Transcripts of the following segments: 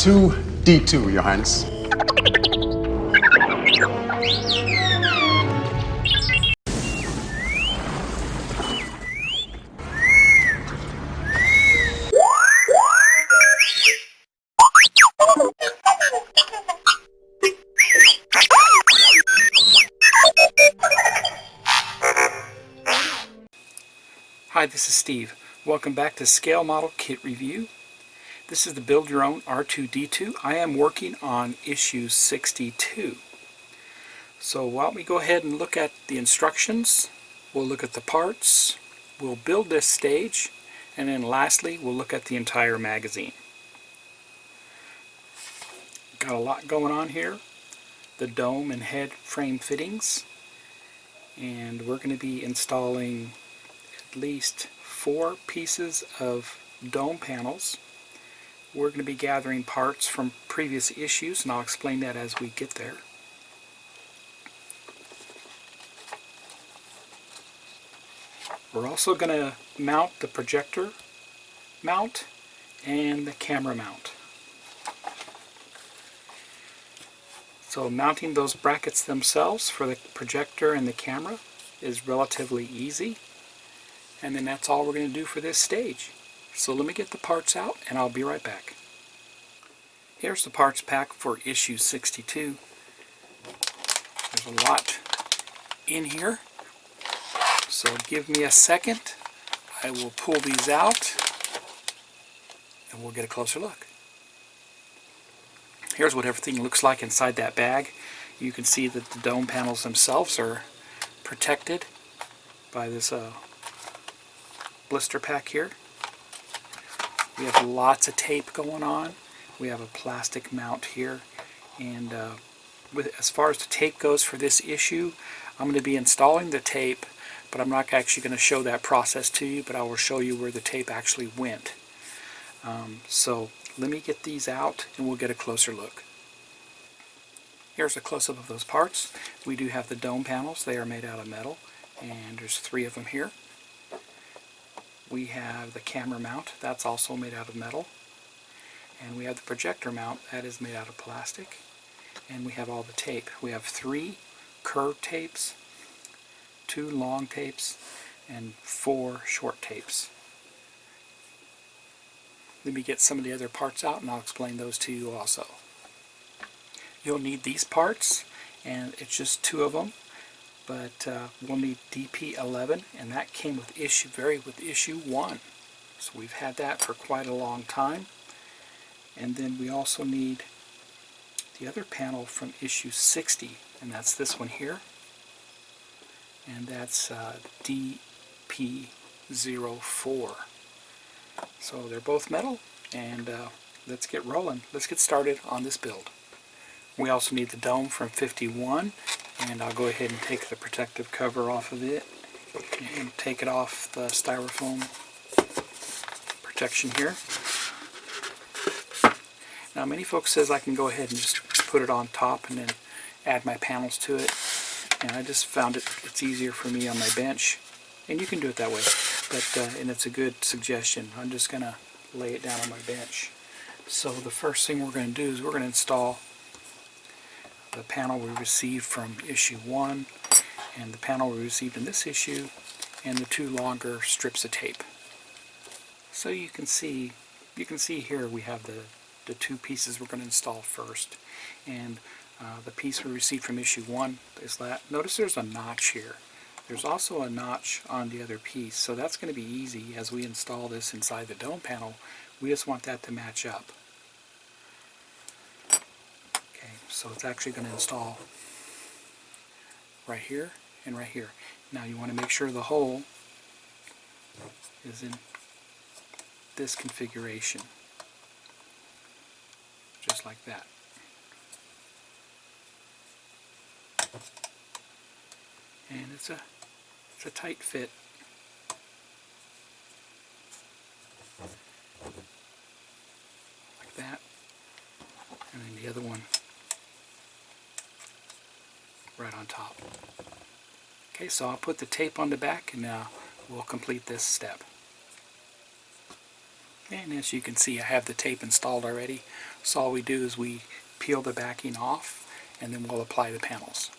R2-D2, Your Highness. Hi, this is Steve. Welcome back to Scale Model Kit Review. This is the Build Your Own R2-D2. I am working on issue 62. So why don't we go ahead and look at the instructions, we'll look at the parts, we'll build this stage, and then lastly we'll look at the entire magazine. Got a lot going on here. The dome and head frame fittings, and we're going to be installing at least 4 pieces of dome panels. We're going to be gathering parts from previous issues, and I'll explain that as we get there. We're also going to mount the projector mount and the camera mount. So mounting those brackets themselves for the projector and the camera is relatively easy. And then that's all we're going to do for this stage. So let me get the parts out and I'll be right back. Here's the parts pack for issue 62. There's a lot in here. So give me a second. I will pull these out and we'll get a closer look. Here's what everything looks like inside that bag. You can see that the dome panels themselves are protected by this blister pack here. We have lots of tape going on. We have a plastic mount here, and as far as the tape goes for this issue, I'm going to be installing the tape, but I'm not actually going to show that process to you, but I will show you where the tape actually went. So let me get these out and we'll get a closer look. Here's a close-up of those parts. We do have the dome panels. They are made out of metal, and there's 3 of them here. We have the camera mount, that's also made out of metal. And we have the projector mount, that is made out of plastic. And we have all the tape. We have 3 curved tapes, 2 long tapes, and 4 short tapes. Let me get some of the other parts out and I'll explain those to you also. You'll need these parts, and it's just 2 of them. But we'll need DP11, and that came with issue 1. So we've had that for quite a long time. And then we also need the other panel from issue 60, and that's this one here. And that's DP04. So they're both metal, and let's get rolling. Let's get started on this build. We also need the dome from 51. And I'll go ahead and take the protective cover off of it and take it off the styrofoam protection here. Now many folks says I can go ahead and just put it on top and then add my panels to it, and I just found it's easier for me on my bench, and you can do it that way, but and it's a good suggestion. I'm just gonna lay it down on my bench. So the first thing we're going to do is we're going to install the panel we received from issue 1 and the panel we received in this issue, and the 2 longer strips of tape. So you can see here we have the 2 pieces we're going to install first, and the piece we received from issue 1 is that. Notice there's a notch here. There's also a notch on the other piece, so that's going to be easy as we install this inside the dome panel. We just want that to match up. So it's actually going to install right here and right here. Now you want to make sure the hole is in this configuration, just like that. And it's a tight fit. Like that. And then the other one right on top. Okay, so I'll put the tape on the back and we'll complete this step. And as you can see, I have the tape installed already. So all we do is we peel the backing off and then we'll apply the panels.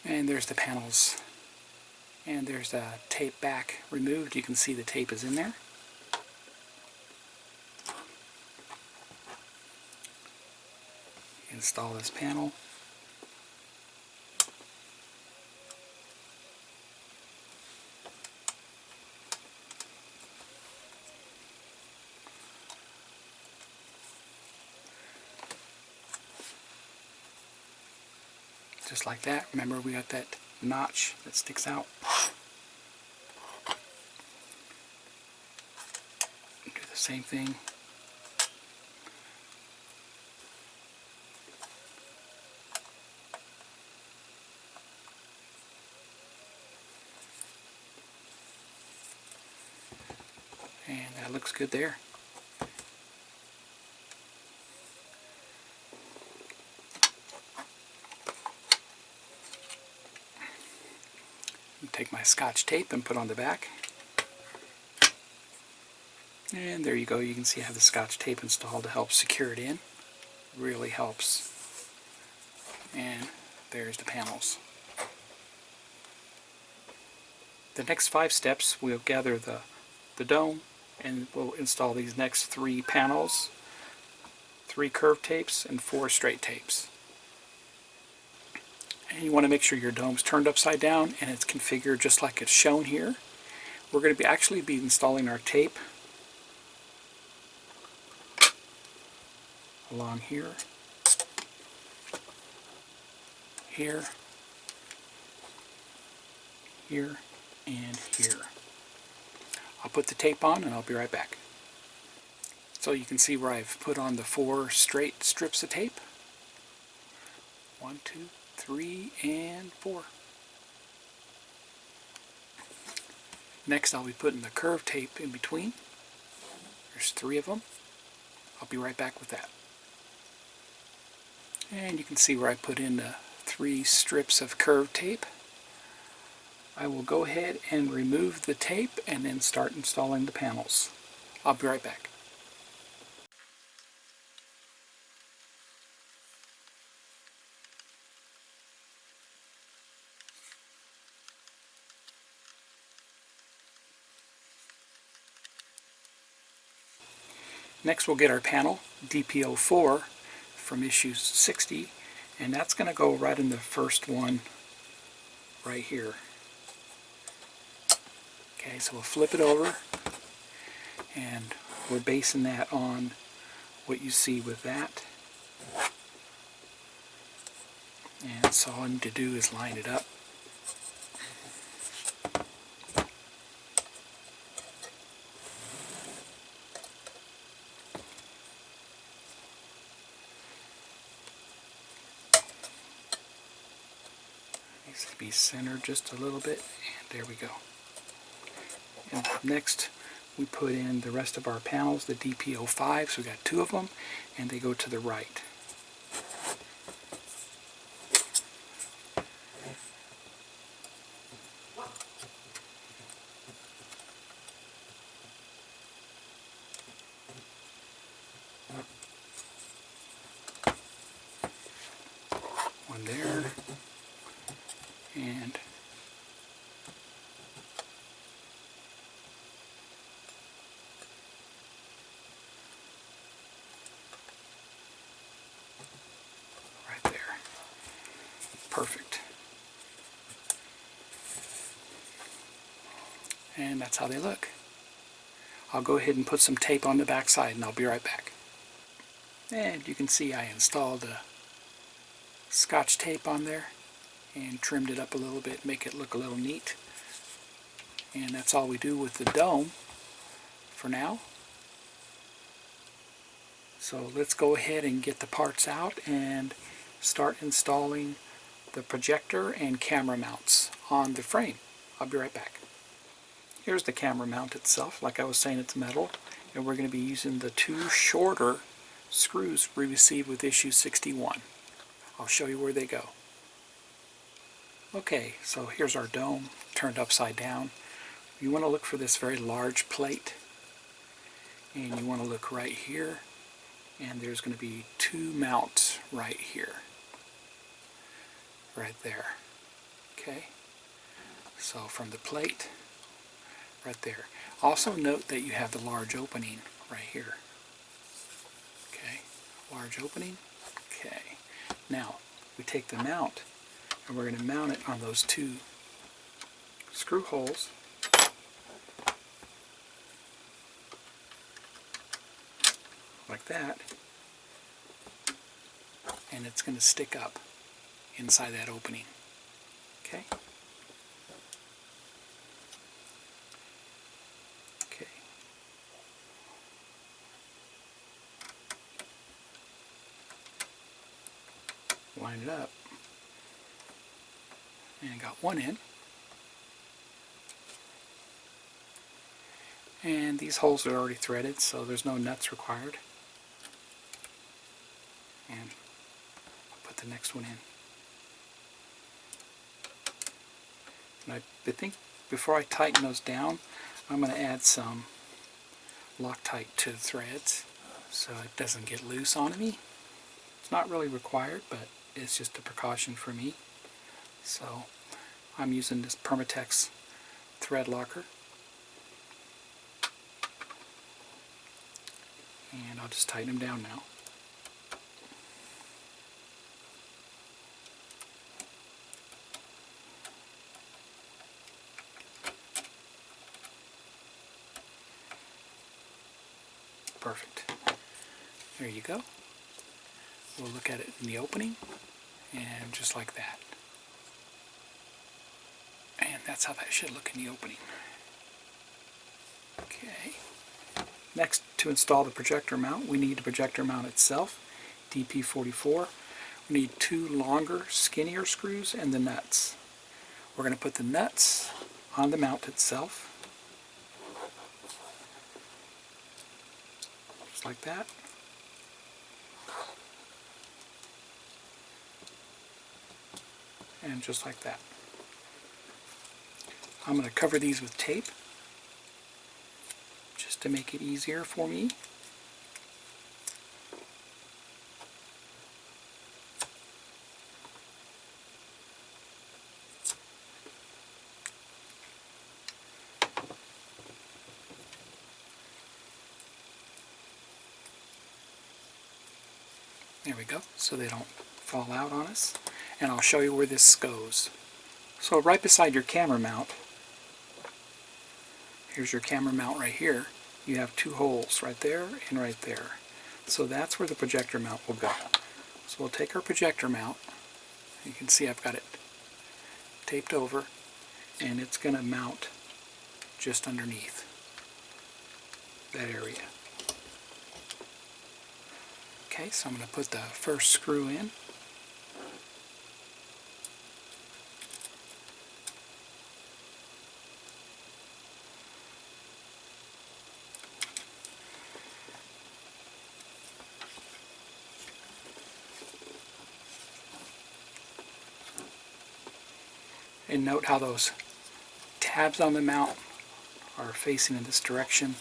And there's the panels. And there's the tape back removed. You can see the tape is in there. Install this panel. Just like that. Remember, we got that notch that sticks out. Do the same thing. And that looks good there. Take my Scotch tape and put on the back. And there you go. You can see I have the Scotch tape installed to help secure it in. Really helps. And there's the panels. The next 5 steps, we'll gather the dome and we'll install these next 3 panels, 3 curved tapes and 4 straight tapes. And you want to make sure your dome's turned upside down and it's configured just like it's shown here. We're going to actually be installing our tape along here, here, here, and here. I'll put the tape on and I'll be right back. So you can see where I've put on the 4 straight strips of tape. 1, 2, 3, and 4. Next I'll be putting the curved tape in between. There's 3 of them. I'll be right back with that. And you can see where I put in the 3 strips of curved tape. I will go ahead and remove the tape and then start installing the panels. I'll be right back. Next we'll get our panel, DPO4 from issue 60, and that's going to go right in the first one right here. Okay, so we'll flip it over and we're basing that on what you see with that. And so all I need to do is line it up. Needs to be centered just a little bit, and there we go. And next we put in the rest of our panels, the DPO5, so we got 2 of them, and they go to the right. One there, and right there. Perfect. And that's how they look. I'll go ahead and put some tape on the back side and I'll be right back. And you can see I installed a Scotch tape on there and trimmed it up a little bit, make it look a little neat. And that's all we do with the dome for now. So let's go ahead and get the parts out and start installing the projector and camera mounts on the frame. I'll be right back. Here's the camera mount itself. Like I was saying, it's metal, and we're going to be using the two shorter screws we received with issue 61. I'll show you where they go. Okay, so here's our dome turned upside down. You want to look for this very large plate, and you want to look right here, and there's going to be two mounts right here, right there. Okay, so from the plate right there. Also note that you have the large opening right here. Okay, large opening. Okay, now we take the mount and we're going to mount it on those two screw holes. Like that, and it's going to stick up inside that opening. Okay? Okay. Line it up, and got one in. And these holes are already threaded, so there's no nuts required. And I'll put the next one in. And I think before I tighten those down, I'm going to add some Loctite to the threads so it doesn't get loose on me. It's not really required, but it's just a precaution for me. So I'm using this Permatex thread locker. And I'll just tighten them down now. Perfect. There you go. We'll look at it in the opening, and just like that. And that's how that should look in the opening. Okay. Next, to install the projector mount, we need the projector mount itself, DP44. We need two longer, skinnier screws and the nuts. We're going to put the nuts on the mount itself. Just like that. And just like that. I'm going to cover these with tape just to make it easier for me. There we go, so they don't fall out on us. And I'll show you where this goes. So right beside your camera mount, here's your camera mount right here, you have two holes right there and right there. So that's where the projector mount will go. So we'll take our projector mount, you can see I've got it taped over, and it's going to mount just underneath that area. Okay, so I'm going to put the first screw in. And note how those tabs on the mount are facing in this direction.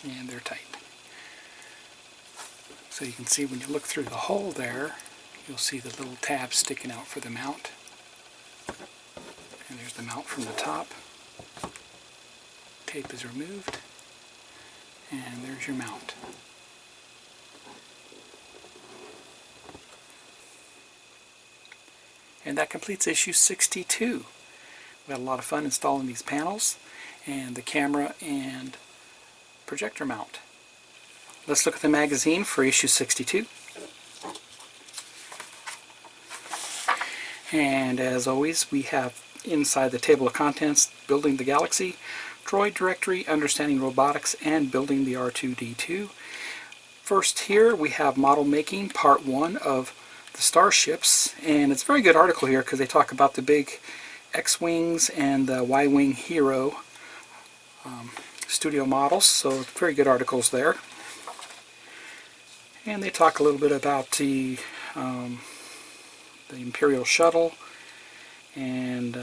And they're tight. So you can see when you look through the hole there, you'll see the little tabs sticking out for the mount. And there's the mount from the top. Tape is removed. And there's your mount. And that completes issue 62. We had a lot of fun installing these panels, and the camera and projector mount. Let's look at the magazine for issue 62. And as always, we have inside the table of contents, Building the Galaxy, Droid Directory, Understanding Robotics, and Building the R2-D2. First here we have Model Making, Part 1 of the Starships, and it's a very good article here because they talk about the big X-Wings and the Y-Wing Hero studio models, so very good articles there. And they talk a little bit about the Imperial Shuttle and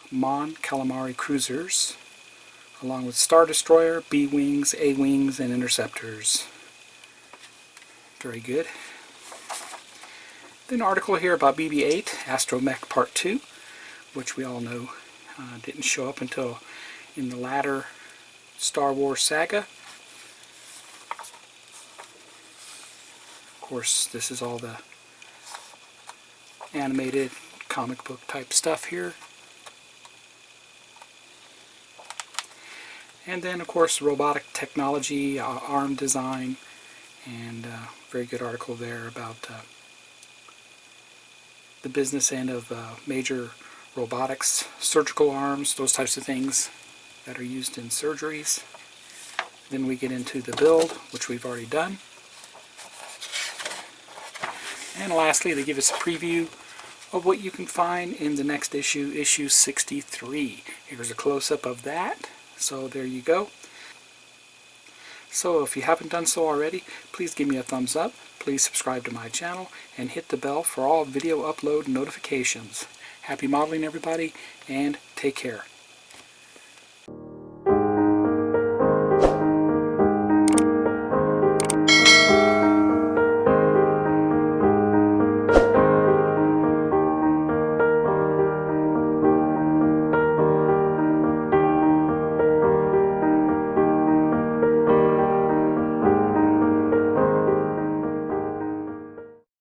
Mon Calamari cruisers, along with Star Destroyer, B-Wings, A-Wings, and Interceptors. Very good. Then an article here about BB-8, Astromech Part 2, which we all know didn't show up until in the latter Star Wars saga. Of course, this is all the animated comic book type stuff here. And then, of course, robotic technology, arm design, and very good article there about the business end of major robotics, surgical arms, those types of things that are used in surgeries. Then we get into the build, which we've already done. And lastly, they give us a preview of what you can find in the next issue, issue 63. Here's a close-up of that. So there you go. So if you haven't done so already, please give me a thumbs up, please subscribe to my channel, and hit the bell for all video upload notifications. Happy modeling, everybody, and take care.